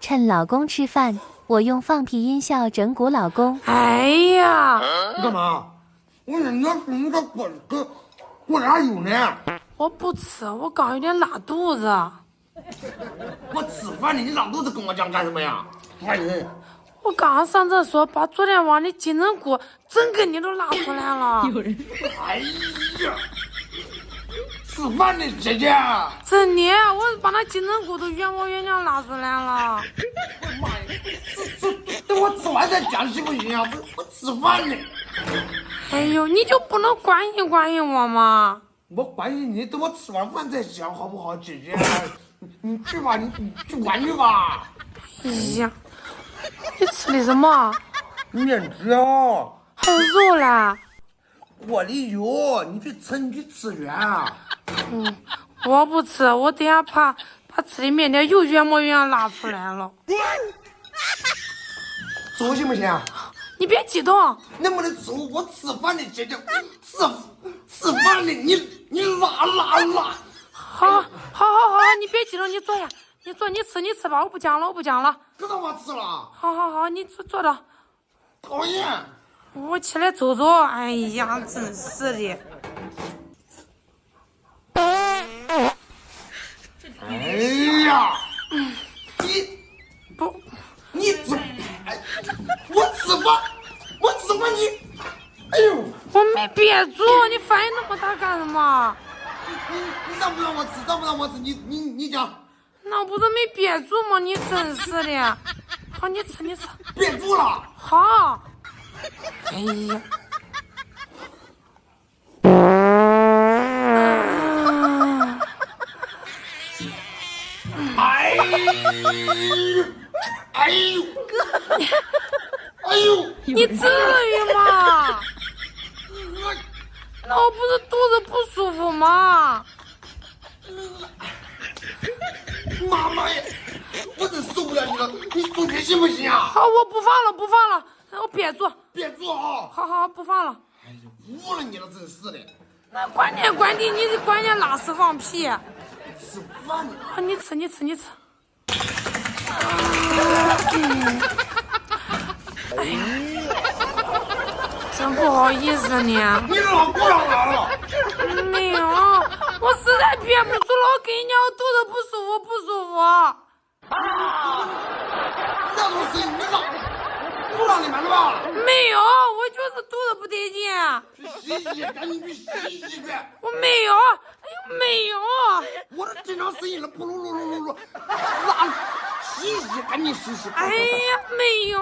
趁老公吃饭，我用放屁音效整蛊老公。哎呀，你干嘛？我人家你个滚哪有呢？我不吃，我刚有点拉肚子。我吃饭呢，你拉肚子跟我讲干什么呀？烦人！我刚上厕所，把昨天晚上的金针菇整个你都拉出来了。哎呀，吃饭呢，姐姐。真的，我把那金针菇都原模原样拉出来了。妈呀，等我吃完再讲行不行啊？我吃饭呢。哎呦，你就不能关心关心我吗？我关心你，等我吃完饭再讲好不好，姐姐？你去吧，你去玩去吧。哎呀，你吃的什么？面条。还有肉啦。锅里有，你去吃去啊。我不吃，我等下怕把吃的面条又原模原样拉出来了。走行不行？你别激动。能不能走？我吃饭呢，姐姐。吃饭呢，你拉。好，你别激动，你坐下，你坐，你吃吧，我不讲了。可让我吃了。好，你坐着。讨厌。我起来走走。哎呀，真是的。哎呀，你吃，哎，我吃饭你，哎呦，我没憋住，你反应那么大干什么？你让不让我吃？你讲。那不是没憋住吗？你真是的。好，你吃。憋住了。好。哎呀。哎呦，你至于吗？那我不是肚子不舒服吗？妈呀，我真受不了你了，你走开行不行啊？好，我不放了，我憋住啊！好，不放了。哎呀，服了你了，真是的。那关键你关键拉屎放屁。吃饭呢。好，你吃。真不好意思呢。你老过来了。没有，我实在憋不住了，我跟你讲，我肚子不舒服。那种事情你不让你们的吧？没有，我就是肚子不得劲。去洗，赶紧去洗去。我没有，没有。我这经常声音了，噗噜噜，洗，赶紧洗。哎呀，没有。